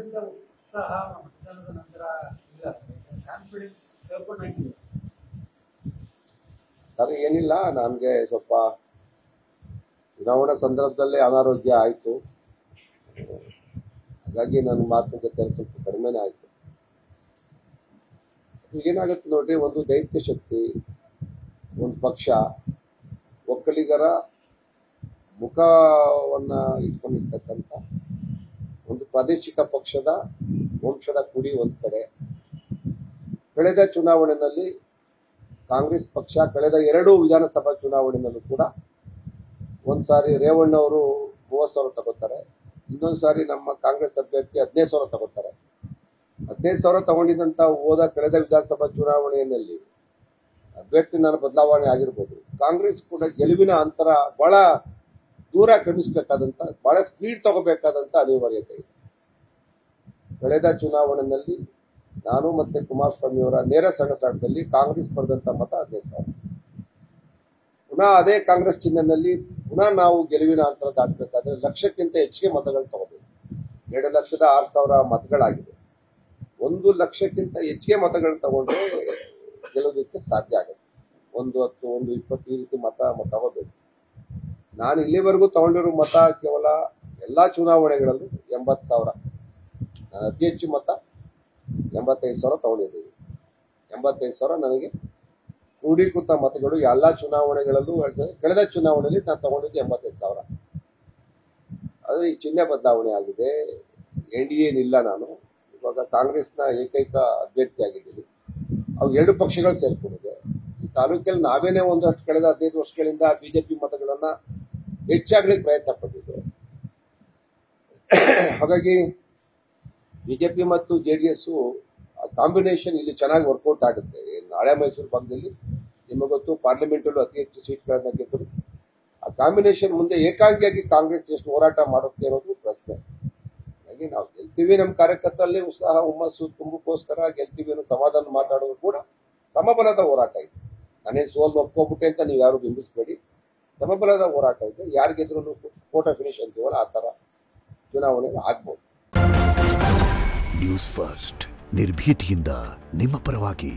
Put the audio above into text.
ಮೊದಲಿದ್ದ ಉತ್ಸಾಹ ಮತದಾನದ ನಂತರ ಇಲ್ಲ ಸರ್, ಕಾನ್ಫಿಡೆನ್ಸ್ ಕಳ್ಕೊಂಡಾಗಿದೆ. ಸರ್ ಏನಿಲ್ಲ, ನನಗೆ ಸ್ವಲ್ಪ ಚುನಾವಣಾ ಸಂದರ್ಭದಲ್ಲೇ ಅನಾರೋಗ್ಯ ಆಯಿತು. ಹಾಗಾಗಿ ನನ್ನ ಮಾತುಕತೆ ಸ್ವಲ್ಪ ಕಡಿಮೆನೇ ಆಯಿತು. ಏನಾಗುತ್ತೆ ನೋಡ್ರಿ, ಒಂದು ದೈತ್ಯ ಶಕ್ತಿ, ಒಂದು ಪಕ್ಷ ಒಕ್ಕಲಿಗರ ಮುಖವನ್ನ ಇಟ್ಕೊಂಡಿರ್ತಕ್ಕಂಥ ಒಂದು ಪ್ರಾದೇಶಿಕ ಪಕ್ಷದ ವಂಶದ ಕುಡಿ ಒಂದು ಕಡೆ. ಕಳೆದ ಚುನಾವಣೆಯಲ್ಲಿ ಕಾಂಗ್ರೆಸ್ ಪಕ್ಷ ಕಳೆದ 2 ವಿಧಾನಸಭಾ ಚುನಾವಣೆಯಲ್ಲೂ ಕೂಡ ಒಂದ್ಸಾರಿ ರೇವಣ್ಣವರು 30,000 ತಗೋತಾರೆ, ಇನ್ನೊಂದು ಸಾರಿ ನಮ್ಮ ಕಾಂಗ್ರೆಸ್ ಅಭ್ಯರ್ಥಿ 15,000 ತಗೋತಾರೆ. 15,000 ತಗೊಂಡಿದ್ದಂತ ಕಳೆದ ವಿಧಾನಸಭಾ ಚುನಾವಣೆಯಲ್ಲಿ ಅಭ್ಯರ್ಥಿ ನಾನು ಬದಲಾವಣೆ ಆಗಿರ್ಬೋದು, ಕಾಂಗ್ರೆಸ್ ಕೂಡ ಗೆಲುವಿನ ಅಂತರ ಬಹಳ ದೂರ ಕ್ರಮಿಸಬೇಕಾದಂತ, ಬಹಳ ಸ್ಪೀಡ್ ತಗೋಬೇಕಾದಂತ ಅನಿವಾರ್ಯತೆ ಇದೆ. ಕಳೆದ ಚುನಾವಣೆಯಲ್ಲಿ ನಾನು ಮತ್ತೆ ಕುಮಾರಸ್ವಾಮಿ ಅವರ ನೇರ ಸೆಣಸಾಟದಲ್ಲಿ ಕಾಂಗ್ರೆಸ್ ಪಡೆದಂತ ಮತ 15,000. ಪುನಃ ಅದೇ ಕಾಂಗ್ರೆಸ್ ಚಿಹ್ನೆಯಲ್ಲಿ ಪುನಃ ನಾವು ಗೆಲುವಿನ ಅಂತರ ದಾಟಬೇಕಾದ್ರೆ ಲಕ್ಷಕ್ಕಿಂತ ಹೆಚ್ಚಿಗೆ ಮತಗಳು ತಗೋಬೇಕು. 2,06,000 ಮತಗಳಾಗಿದೆ. 1 ಲಕ್ಷಕ್ಕಿಂತ ಹೆಚ್ಚಿಗೆ ಮತಗಳು ತಗೊಂಡ್ರೆ ಗೆಲ್ಲೋದಕ್ಕೆ ಸಾಧ್ಯ ಆಗುತ್ತೆ. 110, 120 ಈ ರೀತಿ ಮತ ತಗೋಬೇಕು. ನಾನು ಇಲ್ಲಿವರೆಗೂ ತಗೊಂಡಿರೋ ಮತ ಕೇವಲ ಎಲ್ಲಾ ಚುನಾವಣೆಗಳಲ್ಲೂ 80,000. ನಾನು ಅತಿ ಹೆಚ್ಚು ಮತ 85,000 ತಗೊಂಡಿದ್ದೀನಿ. 85,000 ನನಗೆ ಕ್ರೋಢೀಕೃತ ಮತಗಳು ಎಲ್ಲಾ ಚುನಾವಣೆಗಳಲ್ಲೂ. ಕಳೆದ ಚುನಾವಣೆಯಲ್ಲಿ ನಾನು ತಗೊಂಡಿದ್ದು 85,000. ಅದು ಈ ಚಿಹ್ನೆ ಬದಲಾವಣೆ ಆಗಿದೆ. NDA ನಿಲ್ಲ, ನಾನು ಇವಾಗ ಕಾಂಗ್ರೆಸ್ನ ಏಕೈಕ ಅಭ್ಯರ್ಥಿ ಆಗಿದ್ದೀನಿ. ಅವು 2 ಪಕ್ಷಗಳು ಸೇರ್ಕೊಂಡಿದೆ. ಈ ತಾಲೂಕಲ್ಲಿ ನಾವೇನೇ ಒಂದಷ್ಟು ಕಳೆದ 15 ವರ್ಷಗಳಿಂದ ಬಿಜೆಪಿ ಮತಗಳನ್ನ ಹೆಚ್ಚಾಗ್ಲಿಕ್ಕೆ ಪ್ರಯತ್ನ ಪಟ್ಟಿದ್ದು. ಹಾಗಾಗಿ ಬಿಜೆಪಿ ಮತ್ತು JDS ಕಾಂಬಿನೇಷನ್ ಇಲ್ಲಿ ಚೆನ್ನಾಗಿ ವರ್ಕೌಟ್ ಆಗುತ್ತೆ. ಹಳೆ ಮೈಸೂರು ಭಾಗದಲ್ಲಿ ನಿಮಗೆ ಗೊತ್ತು, ಪಾರ್ಲಿಮೆಂಟ್ ಅಲ್ಲೂ ಅತಿ ಹೆಚ್ಚು ಸೀಟ್ಗಳನ್ನ ಗೆದ್ದರು. ಆ ಕಾಂಬಿನೇಷನ್ ಮುಂದೆ ಏಕಾಂಗಿಯಾಗಿ ಕಾಂಗ್ರೆಸ್ ಎಷ್ಟು ಹೋರಾಟ ಮಾಡುತ್ತೆ ಅನ್ನೋದು ಪ್ರಶ್ನೆ. ಹಾಗಾಗಿ ನಾವು ಗೆಲ್ತೀವಿ, ನಮ್ಮ ಕಾರ್ಯಕರ್ತರಲ್ಲಿ ಉತ್ಸಾಹ ಹುಮ್ಮಸ್ಸು ತುಂಬಕ್ಕೋಸ್ಕರ ಗೆಲ್ತೀವಿ ಅನ್ನೋ ಸಮಾಧಾನ ಮಾತಾಡೋದು ಕೂಡ ಸಮಬಲದ ಹೋರಾಟ ಇದೆ. ನಾನೇನು ಸೋಲ್ ಒಪ್ಕೋಬಿಟ್ಟೆ ಅಂತ ನೀವು ಯಾರು ಬಿಂಬಿಸಬೇಡಿ. ಸಮಬಲದ ಹೋರಾಟ ಇದೆ. ಯಾರು ಗೆದ್ರು ಫೋಟೋ ಫಿನಿಶ್ ಅಂತೀವಲ್ಲ, ಆ ತರ ಚುನಾವಣೆ ಆಗ್ಬೋದು. ನ್ಯೂಸ್ ಫಸ್ಟ್, ನಿರ್ಭೀತಿಯಿಂದ ನಿಮ್ಮ ಪರವಾಗಿ.